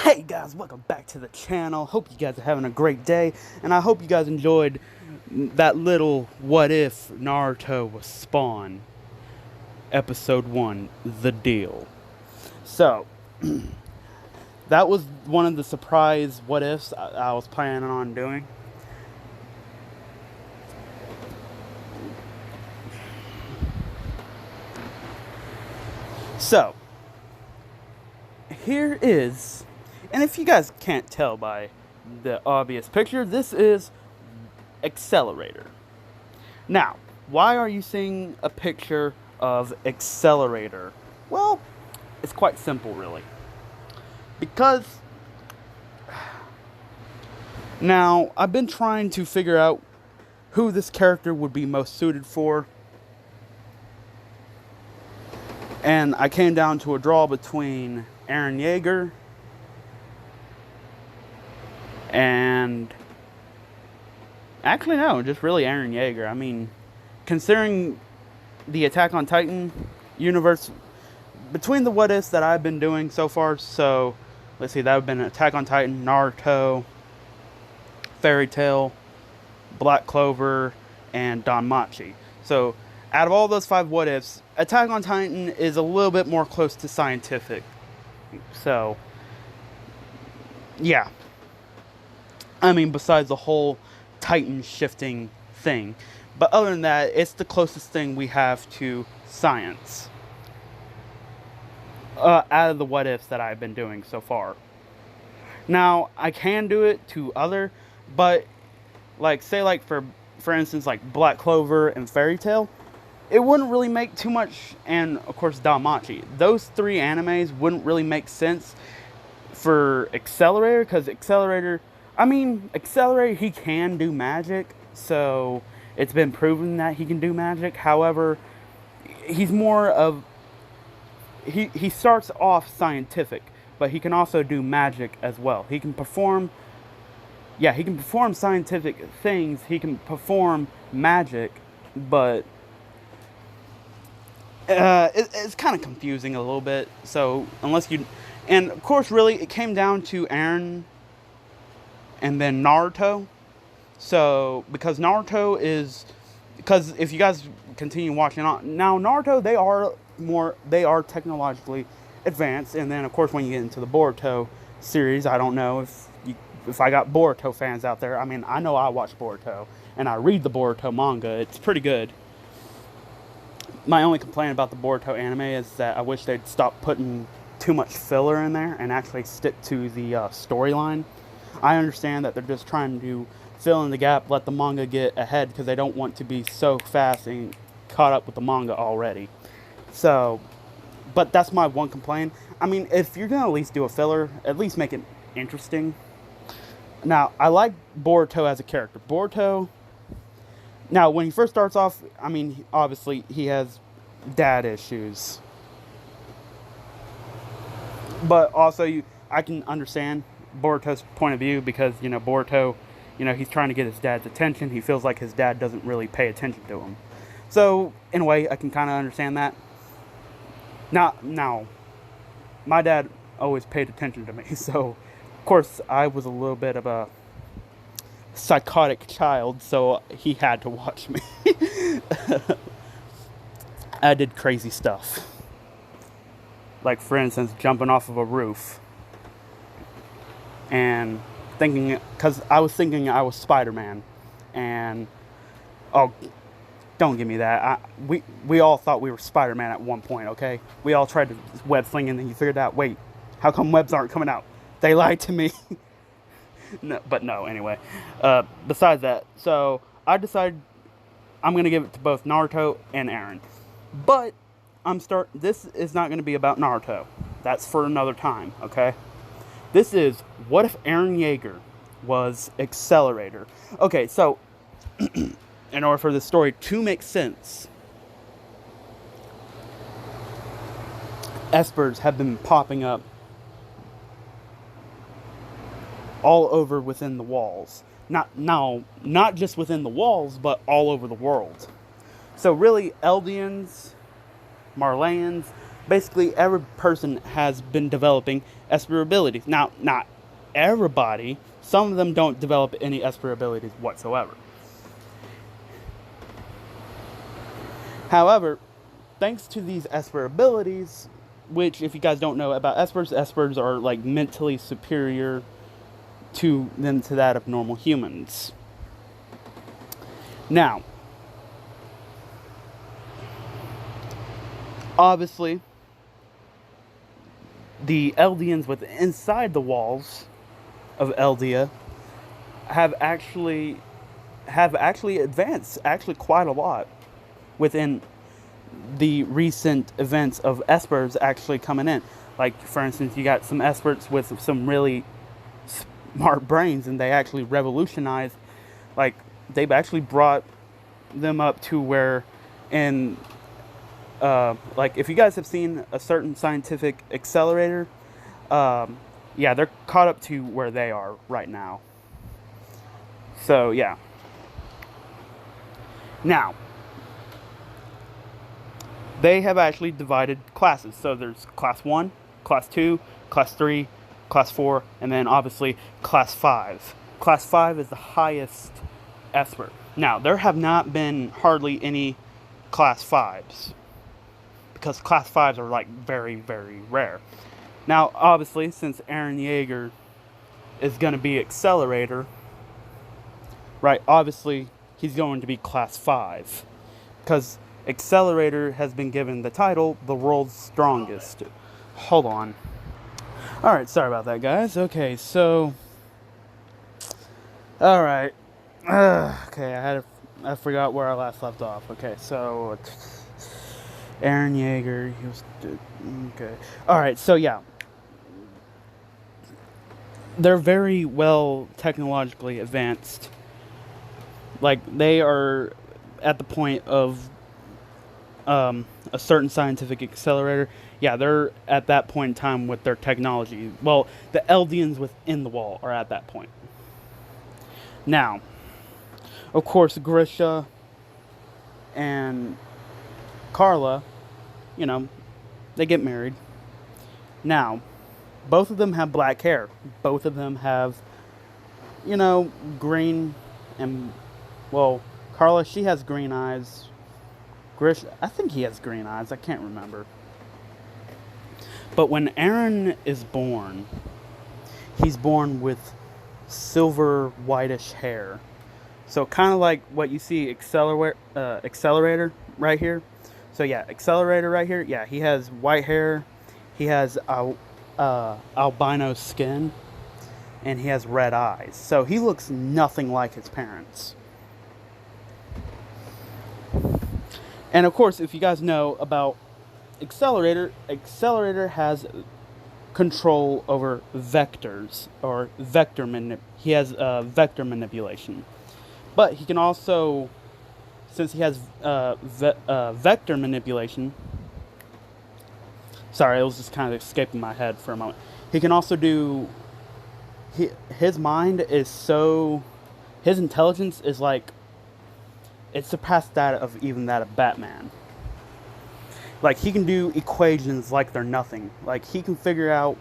Hey guys, welcome back to the channel. Hope you guys are having a great day, and I hope you guys enjoyed that little what if Naruto was Spawn, episode 1, The Deal. So, that was one of the surprise what ifs I was planning on doing. So, here is, and if you guys can't tell by the obvious picture, this is Accelerator. Now, why are you seeing a picture of Accelerator? Well, it's quite simple, really. Because now I've been trying to figure out who this character would be most suited for, and I came down to a draw between Eren Jaeger and actually no, just really Eren Jaeger. I mean, considering the Attack on Titan universe, between the what ifs that I've been doing so far, so let's see, that would have been Attack on Titan, Naruto, Fairy Tail, Black Clover, and Danmachi. So out of all those 5 what ifs, Attack on Titan is a little bit more close to scientific. So yeah, I mean, besides the whole Titan shifting thing, but other than that, it's the closest thing we have to science out of the what ifs that I've been doing so far. Now I can do it to other, but like say like for instance like Black Clover and Fairy Tail, it wouldn't really make too much, and of course Danmachi. Those 3 animes wouldn't really make sense for Accelerator, because Accelerator, he can do magic, so it's been proven that he can do magic. However, he's more of, he starts off scientific, but he can also do magic as well. He can perform scientific things, he can perform magic, but it's kind of confusing a little bit. So unless you, and of course really it came down to Eren and then Naruto. So because if you guys continue watching on now, Naruto, they are technologically advanced, and then of course when you get into the Boruto series, I don't know if I got Boruto fans out there. I mean, I know I watch Boruto and I read the Boruto manga. It's pretty good. My only complaint about the Boruto anime is that I wish they'd stop putting too much filler in there and actually stick to the storyline. I understand that they're just trying to fill in the gap, let the manga get ahead, because they don't want to be so fast and caught up with the manga already. So, but that's my one complaint. I mean, if you're going to at least do a filler, at least make it interesting. Now, I like Boruto as a character. Boruto, now, when he first starts off, I mean, obviously, he has dad issues. But also, I can understand Boruto's point of view, because, Boruto, he's trying to get his dad's attention. He feels like his dad doesn't really pay attention to him. So, in a way, I can kind of understand that. Now, my dad always paid attention to me, so, of course, I was a little bit of a psychotic child, so he had to watch me. I did crazy stuff. Like, for instance, jumping off of a roof. And because I was thinking I was Spider-Man. And, oh, don't give me that. We all thought we were Spider-Man at one point, okay? We all tried to web fling, and then you figured out, wait, how come webs aren't coming out? They lied to me. No, anyway. Besides that, so I decided I'm going to give it to both Naruto and Eren. But this is not going to be about Naruto. That's for another time, okay? This is, what if Eren Jaeger was Accelerator? Okay, so in order for this story to make sense, Espers have been popping up all over within the walls. Not just within the walls, but all over the world. So really, Eldians, Marleyans, basically every person has been developing Esper abilities. Now, not everybody. Some of them don't develop any Esper abilities whatsoever. However, thanks to these Esper abilities, which if you guys don't know about Espers are like mentally superior to that of normal humans. Now, obviously, the Eldians with inside the walls of Eldia have actually advanced quite a lot within the recent events of Espers actually coming in. Like, for instance, you got some Espers with some really smart brains, and they actually revolutionized, like, they've actually brought them up to where, in like, if you guys have seen a certain scientific accelerator, yeah, they're caught up to where they are right now. So, yeah. Now, they have actually divided classes. So there's class 1, class 2, class 3, class 4, and then obviously class 5. Class 5 is the highest Esper. Now, there have not been hardly any class 5s, because class 5s are like very, very rare. Now, obviously, since Eren Jaeger is going to be Accelerator, right, obviously he's going to be class 5, because Accelerator has been given the title the world's strongest. Hold on. Alright, sorry about that, guys. Okay, so, alright. Okay, I forgot where I last left off. Okay, so Eren Jaeger, he was okay. Alright, so yeah. They're very well technologically advanced. Like, they are at the point of a certain scientific accelerator. Yeah, they're at that point in time with their technology. Well, the Eldians within the wall are at that point. Now, of course, Grisha and Carla, you know, they get married. Now, both of them have black hair. Both of them have, you know, green and, well, Carla, she has green eyes. Grish, I think he has green eyes. I can't remember. But when Eren is born, he's born with silver whitish hair. So kind of like what you see Accelerator right here. So yeah, Accelerator right here. Yeah, he has white hair. He has albino skin. And he has red eyes. So he looks nothing like his parents. And of course, if you guys know about Accelerator has control over vectors, or he has vector manipulation. But he can also, since he has vector manipulation, sorry, it was just kind of escaping my head for a moment. He can also do, his mind is so, his intelligence is like, it surpassed that of even that of Batman. Like, he can do equations like they're nothing. Like, he can figure out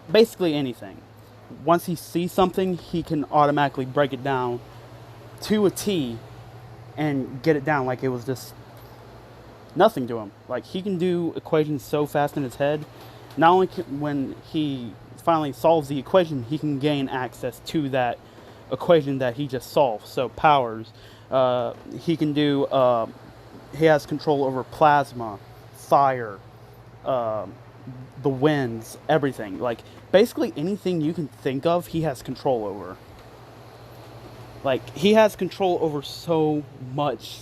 basically anything. Once he sees something, he can automatically break it down to a T and get it down like it was just nothing to him. Like, he can do equations so fast in his head. Not only when he finally solves the equation, he can gain access to that equation that he just solved. So, powers. He can do, he has control over plasma, fire, the winds, everything. Like, basically anything you can think of, he has control over. Like, he has control over so much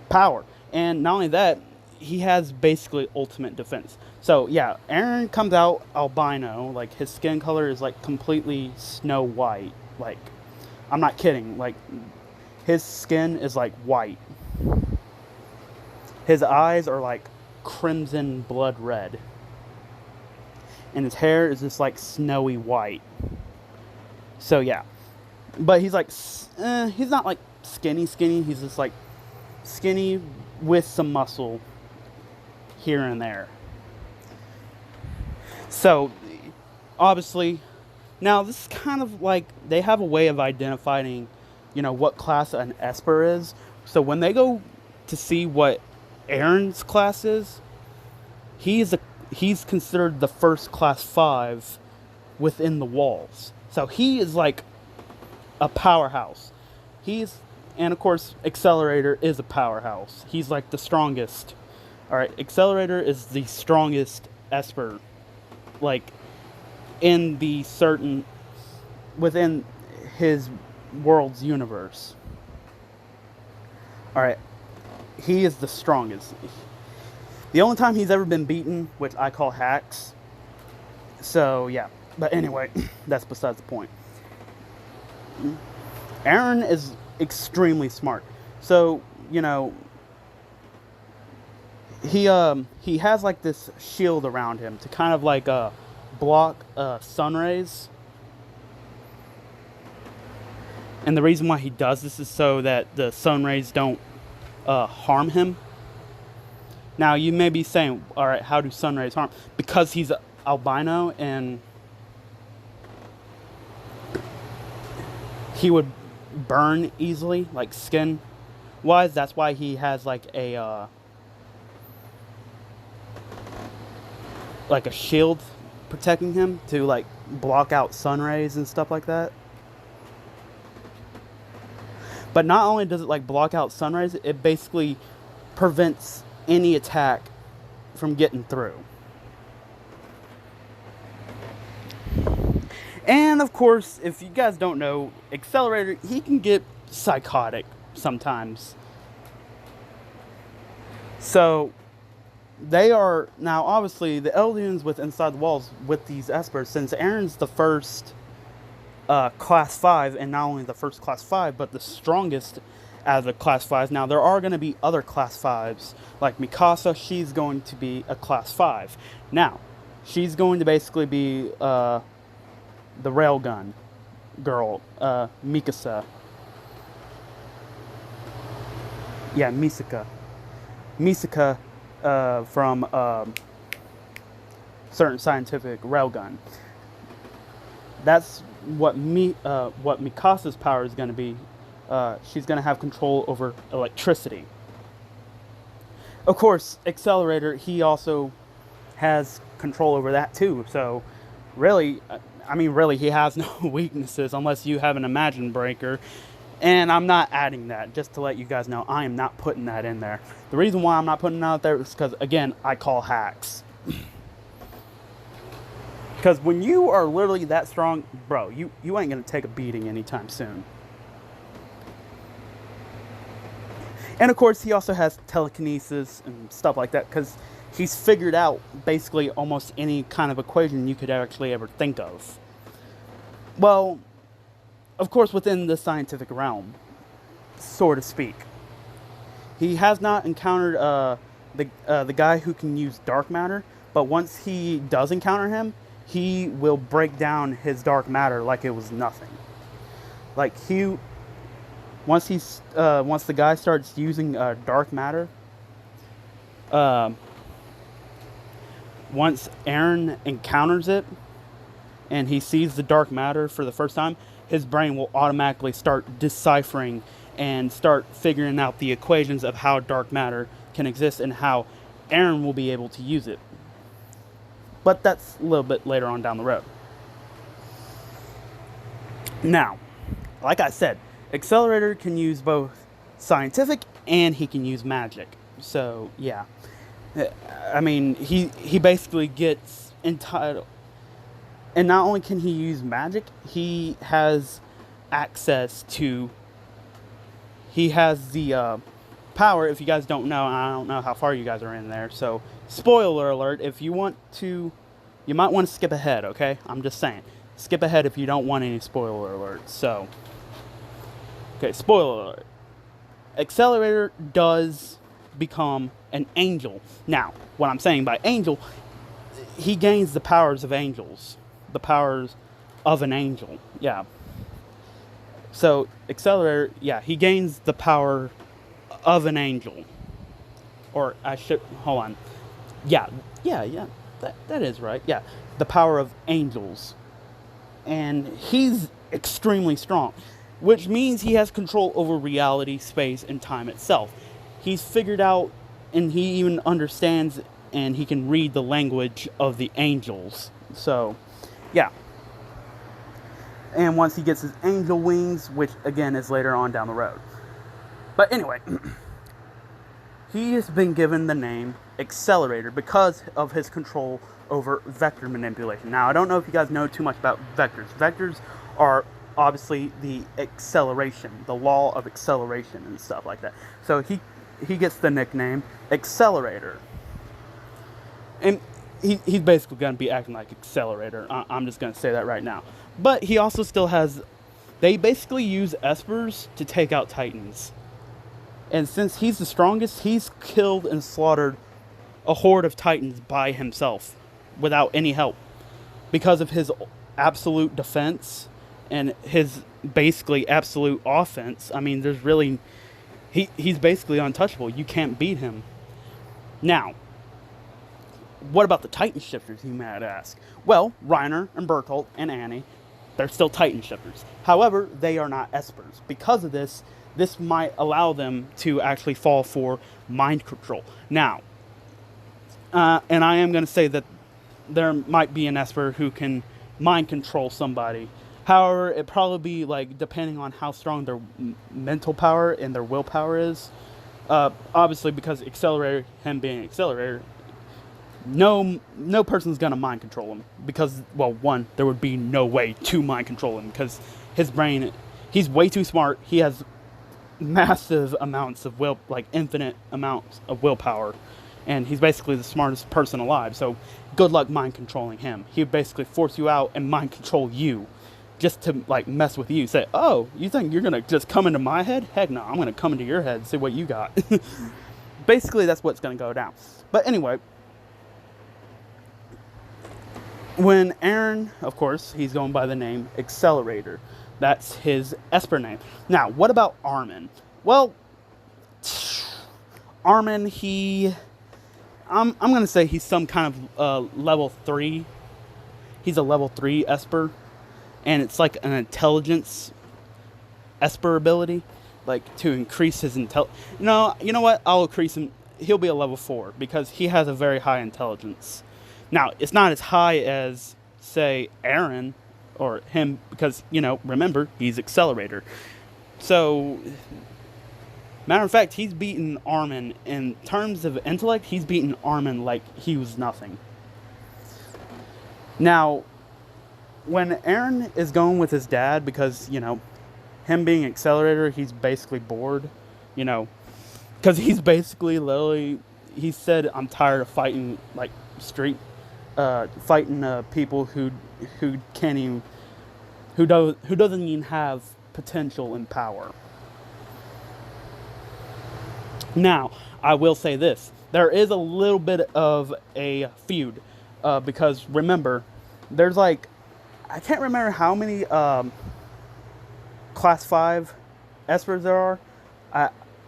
power. And not only that, he has basically ultimate defense. So, yeah, Eren comes out albino. Like, his skin color is, like, completely snow white. Like, I'm not kidding. Like, his skin is, like, white. His eyes are, like, crimson blood red. And his hair is just, like, snowy white. So, yeah. But he's, like, he's not, like, skinny. He's just, like, skinny with some muscle. here and there. So, obviously, now this is kind of like they have a way of identifying, what class an Esper is. So when they go to see what Eren's class is, he's considered the first class 5 within the walls. So he is like a powerhouse. And of course, Accelerator is a powerhouse. He's like the strongest. Alright, Accelerator is the strongest Esper, like, within his world's universe. Alright, he is the strongest. The only time he's ever been beaten, which I call hacks. So, yeah. But anyway, that's besides the point. Eren is extremely smart. So, he has like this shield around him to kind of like block sun rays. And the reason why he does this is so that the sun rays don't harm him. Now, you may be saying, alright, how do sun rays harm? Because he's albino and he would burn easily, like skin wise. That's why he has like a shield protecting him to like block out sun rays and stuff like that. But not only does it like block out sun rays, it basically prevents any attack from getting through. And of course, if you guys don't know, Accelerator, he can get psychotic sometimes. So they are now obviously the Eldians with inside the walls with these Espers, since Eren's the first class 5, and not only the first class 5, but the strongest out of the class 5s. Now there are going to be other class 5s, like Mikasa. She's going to be a class 5. Now she's going to basically be the railgun girl, Mikasa. Yeah, Misaka from certain scientific railgun. That's what Mikasa's power is going to be. She's going to have control over electricity. Of course, Accelerator, he also has control over that too. So, really, he has no weaknesses unless you have an Imagine Breaker. And I'm not adding that, just to let you guys know, I am not putting that in there. The reason why I'm not putting it out there is because, again, I call hacks. Because when you are literally that strong, bro, you ain't going to take a beating anytime soon. And of course, he also has telekinesis and stuff like that, because he's figured out basically almost any kind of equation you could actually ever think of. Well, of course, within the scientific realm, so to speak. He has not encountered the guy who can use dark matter, but once he does encounter him, he will break down his dark matter like it was nothing. Like once the guy starts using dark matter, once Eren encounters it and he sees the dark matter for the first time, his brain will automatically start deciphering and start figuring out the equations of how dark matter can exist and how Eren will be able to use it. But that's a little bit later on down the road. Now, like I said, Accelerator can use both scientific and he can use magic. So, yeah. He basically gets entitled. And not only can he use magic, he has access to... He has the power, if you guys don't know, and I don't know how far you guys are in there, so spoiler alert, if you want to, you might want to skip ahead, okay? I'm just saying. Skip ahead if you don't want any spoiler alerts, so... Okay, spoiler alert. Accelerator does become an angel. Now, what I'm saying by angel, he gains the powers of angels. The powers of an angel, yeah. So, Accelerator, yeah, he gains the power of an angel. Or, hold on. Yeah, yeah. That is right. Yeah, the power of angels, and he's extremely strong, which means he has control over reality, space, and time itself. He's figured out, and he even understands, and he can read the language of the angels. So, yeah. And once he gets his angel wings, which again is later on down the road. But anyway, he has been given the name Accelerator because of his control over vector manipulation. Now, I don't know if you guys know too much about vectors. Vectors are obviously the acceleration, the law of acceleration and stuff like that. So he gets the nickname Accelerator. And he's basically going to be acting like Accelerator. I'm just going to say that right now. But he also still has... They basically use Espers to take out Titans. And since he's the strongest, he's killed and slaughtered a horde of Titans by himself without any help. Because of his absolute defense and his basically absolute offense. I mean, there's really... He's basically untouchable. You can't beat him. Now, what about the Titan shifters, you might ask? Well, Reiner and Bertolt and Annie, they're still Titan shifters. However, they are not Espers. Because of this, this might allow them to actually fall for mind control. Now, and I am going to say that there might be an Esper who can mind control somebody. However, it probably be like depending on how strong their mental power and their willpower is. Obviously, because Accelerator, him being Accelerator, no person's gonna mind control him because, well, one, there would be no way to mind control him because his brain, he's way too smart. He has massive amounts of like infinite amounts of willpower, and he's basically the smartest person alive. So good luck mind controlling him. He would basically force you out and mind control you, just to like mess with you. Say, oh, you think you're gonna just come into my head? Heck no, I'm gonna come into your head and see what you got. Basically, that's what's gonna go down. But anyway, when Eren, of course, he's going by the name Accelerator. That's his Esper name. Now, what about Armin? Well, Armin, I'm going to say he's some kind of level 3. He's a level 3 Esper. And it's like an intelligence Esper ability. Like, to increase his intelligence. No, you know what? I'll increase him. He'll be a level 4. Because he has a very high intelligence. Now, it's not as high as, say, Eren or him, because, you know, remember, he's Accelerator. So, matter of fact, he's beaten Armin. In terms of intellect, he's beaten Armin like he was nothing. Now, when Eren is going with his dad, because, you know, him being Accelerator, he's basically bored, you know, because he's basically literally, he said, I'm tired of fighting, like, fighting people who can't even, who doesn't even have potential and power. Now, I will say this: there is a little bit of a feud, because remember, there's like, I can't remember how many class 5 Espers there are.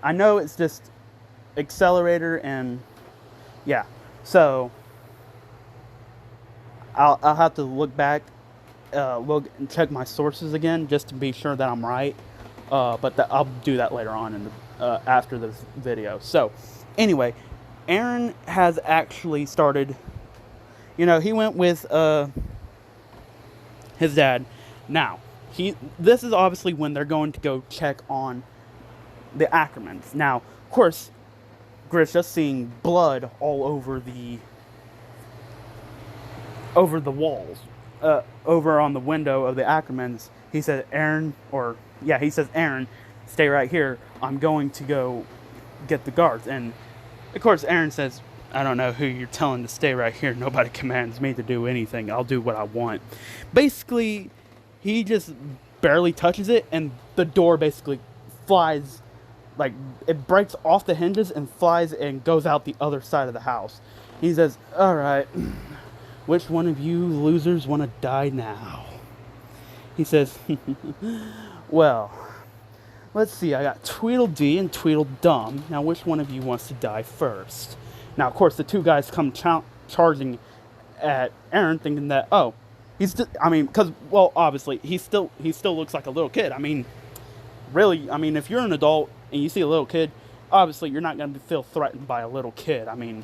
I know it's just Accelerator and yeah. So I'll have to look back, look and check my sources again just to be sure that I'm right. But I'll do that later on in the after this video. So anyway, Eren has actually started. You know, he went with his dad. Now this is obviously when they're going to go check on the Ackermans. Now, of course, Grisha, seeing blood all over the walls, over on the window of the Ackermans, he said, Eren, stay right here. I'm going to go get the guards. And of course, Eren says, I don't know who you're telling to stay right here. Nobody commands me to do anything. I'll do what I want. Basically, he just barely touches it, and the door basically flies, like, it breaks off the hinges and flies and goes out the other side of the house. He says, all right, which one of you losers want to die now? He says, well, let's see, I got Tweedledee and Tweedledum. Now, which one of you wants to die first? Now, of course, the two guys come charging at Eren, thinking that, oh, I mean, because, well, obviously, he still looks like a little kid. I mean, really, I mean, if you're an adult and you see a little kid, obviously, you're not going to feel threatened by a little kid. I mean,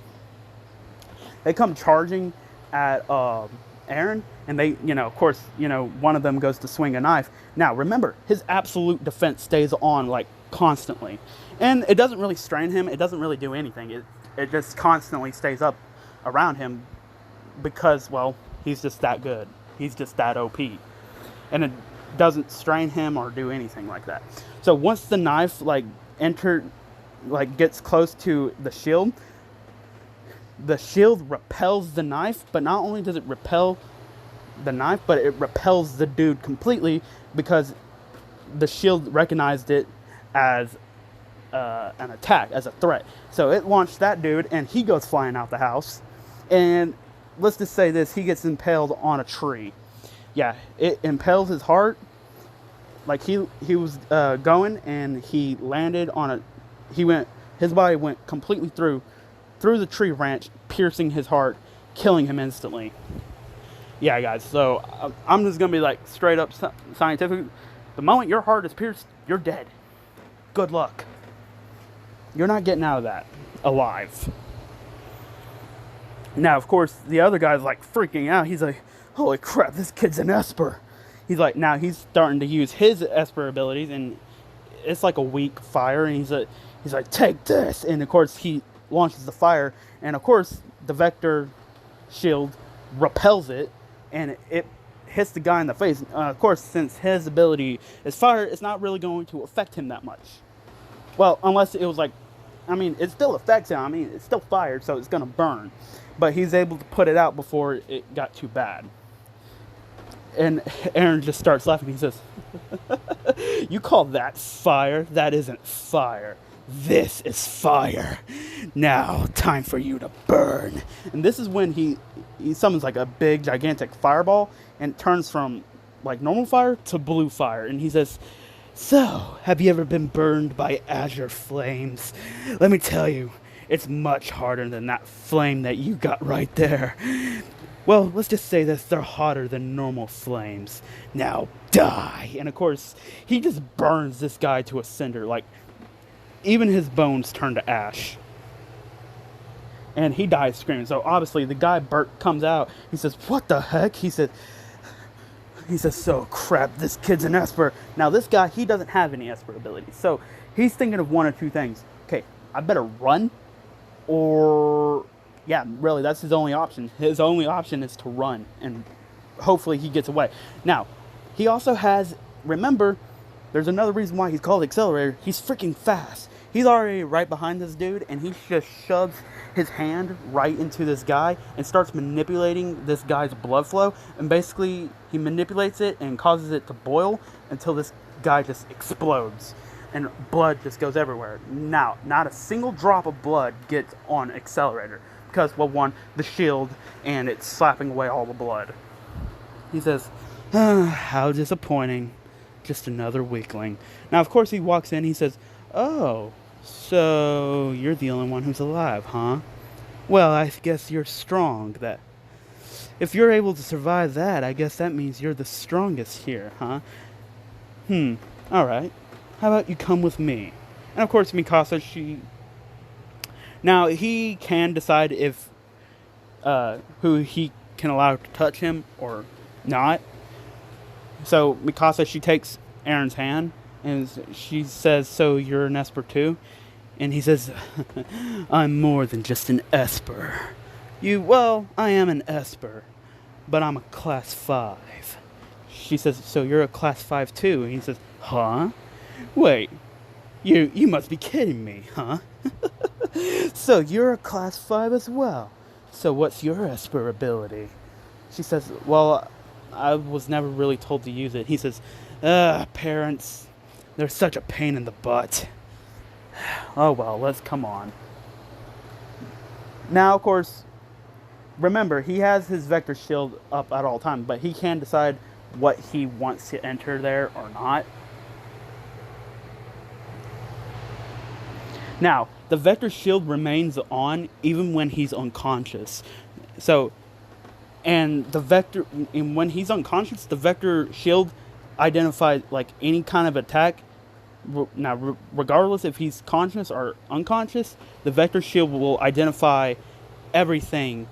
they come charging at Eren, and they, of course, one of them goes to swing a knife. Now, remember, his absolute defense stays on, like, constantly. And it doesn't really strain him. It doesn't really do anything. It just constantly stays up around him because, well, he's just that good. He's just that OP. And it doesn't strain him or do anything like that. So once the knife, like, gets close to the shield repels the knife, but not only does it repel the knife, but it repels the dude completely because the shield recognized it as an attack, as a threat. So it launched that dude, and he goes flying out the house. And let's just say this, he gets impaled on a tree. Yeah, it impales his heart. Like he was going, and he landed on his body went completely through the tree branch, piercing his heart, killing him instantly. Yeah, guys, so I'm just going to be like straight up scientific. The moment your heart is pierced, you're dead. Good luck. You're not getting out of that alive. Now, of course, the other guy's like freaking out. He's like, holy crap, this kid's an Esper. He's like, now he's starting to use his Esper abilities, and it's like a weak fire, and he's like, take this. And of course, he launches the fire, and of course, the vector shield repels it, and it hits the guy in the face. Of course, since his ability is fire, it's not really going to affect him that much. Well, unless it was like, I mean, it still affects him. I mean, it's still fired, so it's going to burn. But he's able to put it out before it got too bad. And Eren just starts laughing. He says, you call that fire? That isn't fire. This is fire. Now, time for you to burn. And this is when he summons like a big, gigantic fireball, and it turns from like normal fire to blue fire. And he says, so, have you ever been burned by azure flames? Let me tell you, it's much harder than that flame that you got right there. Well, let's just say this, they're hotter than normal flames. Now, die. And of course, he just burns this guy to a cinder. Like, even his bones turn to ash. And he dies screaming. So obviously, the guy Bert comes out. He says, what the heck? He says, so crap, this kid's an Esper. Now, this guy, he doesn't have any Esper abilities. So he's thinking of one or two things. Okay, I better run, or, yeah, really, that's his only option. His only option is to run, and hopefully he gets away. Now, he also has, remember, there's another reason why he's called Accelerator. He's freaking fast. He's already right behind this dude, and he just shoves his hand right into this guy and starts manipulating this guy's blood flow. And basically, he manipulates it and causes it to boil until this guy just explodes. And blood just goes everywhere. Now, not a single drop of blood gets on Accelerator. Because, well, one, the shield, and it's slapping away all the blood. He says, how disappointing. Just another weakling. Now, of course, he walks in, he says, oh, so you're the only one who's alive, huh? Well, I guess you're strong. That if you're able to survive that, I guess that means you're the strongest here, huh? Alright. How about you come with me? And of course, Mikasa, now, he can decide if who he can allow to touch him or not. So Mikasa, she takes Eren's hand, and she says, so you're an Esper too? And he says, I'm more than just an Esper. Well, I am an Esper, but I'm a class 5. She says, so you're a class 5 too? And he says, huh? Wait, you must be kidding me, huh? So you're a class 5 as well. So what's your Esper ability? She says, well, I was never really told to use it. He says, parents, they're such a pain in the butt. Oh well, let's come on. Now, of course, remember, he has his vector shield up at all times, but he can decide what he wants to enter there or not. Now, the vector shield remains on even when he's unconscious. So, and the vector, and when he's unconscious, the vector shield identifies like any kind of attack. Now, regardless if he's conscious or unconscious, the vector shield will identify everything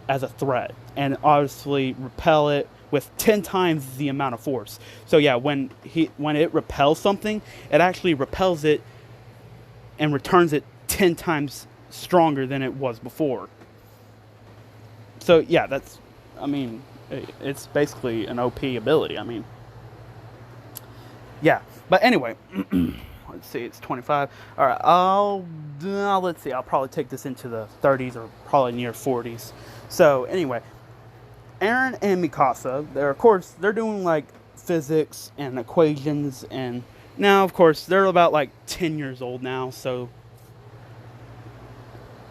as a threat and obviously repel it with 10 times the amount of force. So yeah, when it repels something, it actually repels it and returns it 10 times stronger than it was before. So yeah, that's, I mean, it's basically an OP ability. I mean, yeah. But anyway, let's see, it's 25. All right, let's see, I'll probably take this into the 30s or probably near 40s. So anyway, Eren and Mikasa, they're doing like physics and equations, and now of course they're about like 10 years old now, so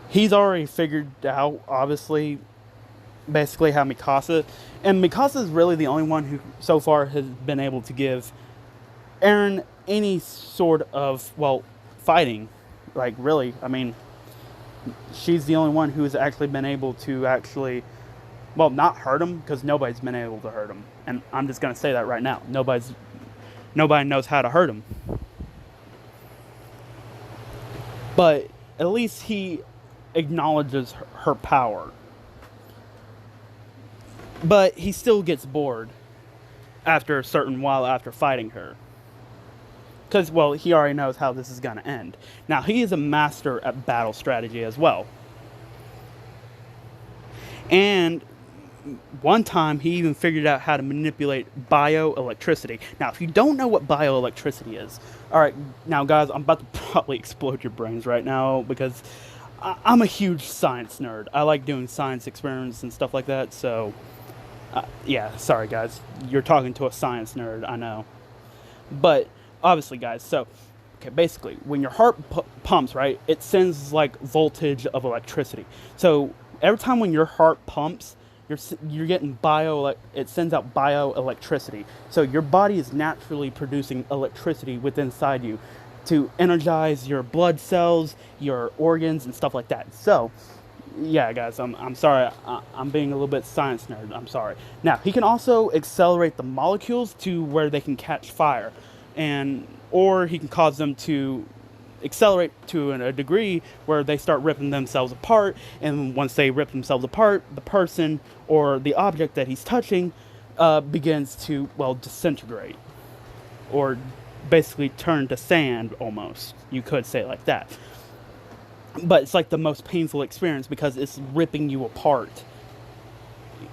he's already figured out, obviously, basically how Mikasa is really the only one who so far has been able to give Eren any sort of, well, fighting. Like, really, I mean, she's the only one who's actually been able to actually, well, not hurt him, because nobody's been able to hurt him. And I'm just going to say that right now. Nobody knows how to hurt him. But at least he acknowledges her power. But he still gets bored after a certain while after fighting her. Because, well, he already knows how this is going to end. Now, he is a master at battle strategy as well. And one time, he even figured out how to manipulate bioelectricity. Now, if you don't know what bioelectricity is, alright, now guys, I'm about to probably explode your brains right now, because I'm a huge science nerd. I like doing science experiments and stuff like that, so, yeah, sorry guys. You're talking to a science nerd, I know. But obviously, guys, so, okay, basically, when your heart pumps, right, it sends, like, voltage of electricity. So, every time when your heart pumps, you're getting it sends out bioelectricity. So, your body is naturally producing electricity within inside you to energize your blood cells, your organs, and stuff like that. So, yeah, guys, I'm sorry, I'm being a little bit science nerd, I'm sorry. Now, he can also accelerate the molecules to where they can catch fire. Or he can cause them to accelerate to a degree where they start ripping themselves apart, and once they rip themselves apart, the person or the object that he's touching begins to, well, disintegrate, or basically turn to sand, almost, you could say it like that. But it's like the most painful experience, because it's ripping you apart,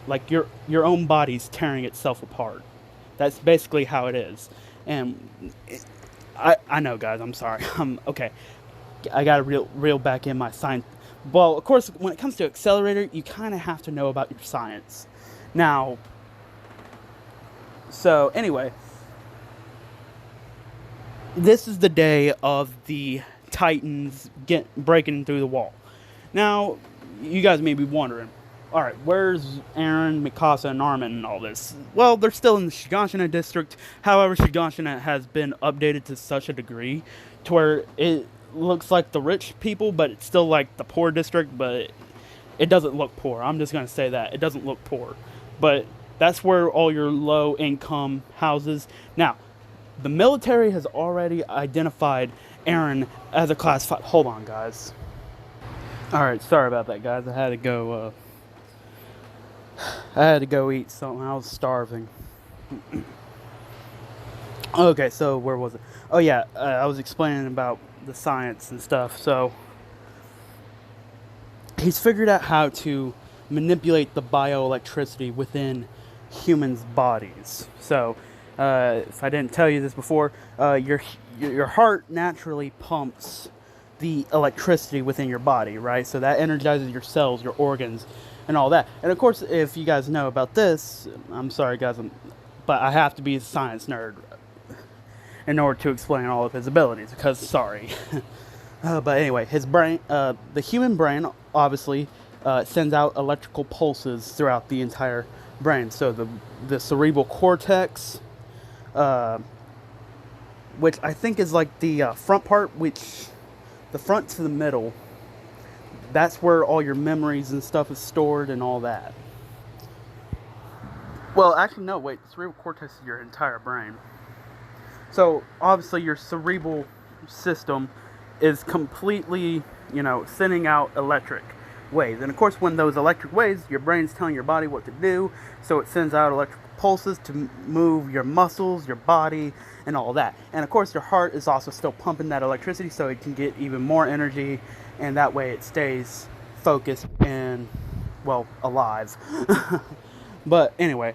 like your own body's tearing itself apart. That's basically how it is. And I know, guys, I'm sorry. Okay. I gotta reel back in my science. Well, of course, when it comes to Accelerator, you kind of have to know about your science. Now, so anyway, this is the day of the Titans breaking through the wall. Now, you guys may be wondering, alright, where's Eren, Mikasa, and Armin and all this? Well, they're still in the Shiganshina district. However, Shiganshina has been updated to such a degree to where it looks like the rich people, but it's still like the poor district, but it doesn't look poor. I'm just going to say that. It doesn't look poor. But that's where all your low-income houses. Now, the military has already identified Eren as a class 5. Hold on, guys. Alright, sorry about that, guys. I had to go eat something. I was starving. Okay, so where was it? Oh yeah, I was explaining about the science and stuff. So he's figured out how to manipulate the bioelectricity within humans' bodies. So if I didn't tell you this before, your heart naturally pumps the electricity within your body, right? So that energizes your cells, your organs, and all that. And of course, if you guys know about this, I'm sorry guys, but I have to be a science nerd in order to explain all of his abilities, because sorry. But anyway, his brain, the human brain, obviously, sends out electrical pulses throughout the entire brain. So the cerebral cortex, which I think is like the front part, which the front to the middle, that's where all your memories and stuff is stored and all that. Well, actually, no, wait. The cerebral cortex is your entire brain. So, obviously, your cerebral system is completely, sending out electric waves. And, of course, when those electric waves, your brain's telling your body what to do. So, it sends out electrical pulses to move your muscles, your body, and all that. And, of course, your heart is also still pumping that electricity so it can get even more energy. And that way it stays focused and, well, alive. But, anyway.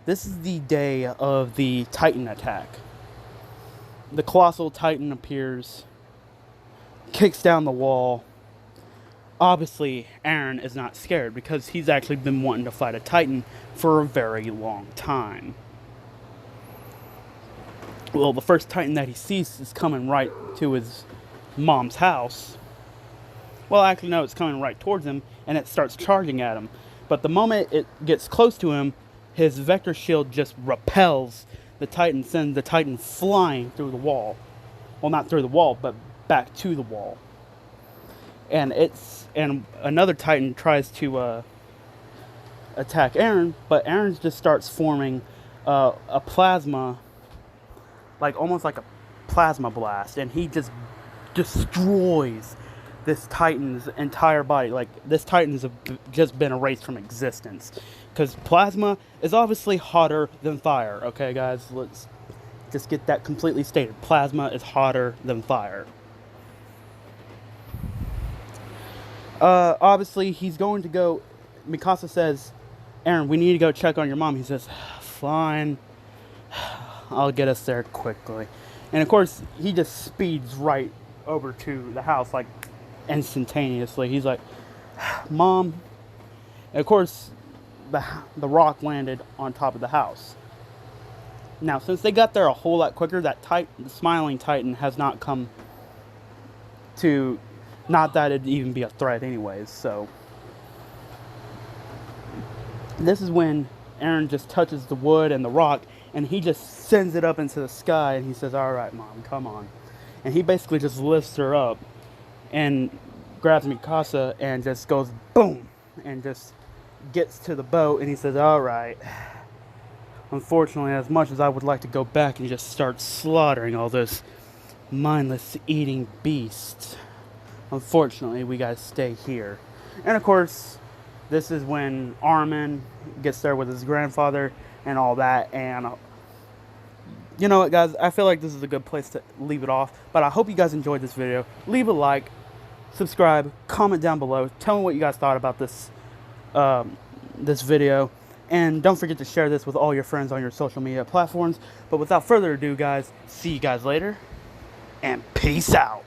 This is the day of the Titan attack. The colossal Titan appears, kicks down the wall. Obviously, Eren is not scared because he's actually been wanting to fight a Titan for a very long time. Well, the first Titan that he sees is coming right to his mom's house. Well, actually, no, it's coming right towards him, and it starts charging at him. But the moment it gets close to him, his vector shield just repels the Titan, sends the Titan flying through the wall. Well, not through the wall, but back to the wall. And another Titan tries to attack Eren, but Eren just starts forming a plasma, almost like a plasma blast, and he just destroys this Titan's entire body. This Titan's just been erased from existence. Because plasma is obviously hotter than fire. Okay, guys? Let's just get that completely stated. Plasma is hotter than fire. Obviously, he's going to go... Mikasa says, Eren, we need to go check on your mom. He says, fine. I'll get us there quickly. And, of course, he just speeds right over to the house, instantaneously. He's like, Mom. And, of course... The rock landed on top of the house. Now, since they got there a whole lot quicker, the smiling Titan has not come to... Not that it'd even be a threat anyways, so... This is when Eren just touches the wood and the rock, and he just sends it up into the sky, and he says, alright, Mom, come on. And he basically just lifts her up, and grabs Mikasa, and just goes, boom! And just... gets to the boat, and he says, alright, unfortunately, as much as I would like to go back and just start slaughtering all those mindless eating beasts, unfortunately we gotta stay here. And of course, this is when Armin gets there with his grandfather and all that. And you know what, guys, I feel like this is a good place to leave it off. But I hope you guys enjoyed this video. Leave a like, subscribe, comment down below, tell me what you guys thought about this this video, and don't forget to share this with all your friends on your social media platforms. But without further ado, guys, see you guys later, and peace out.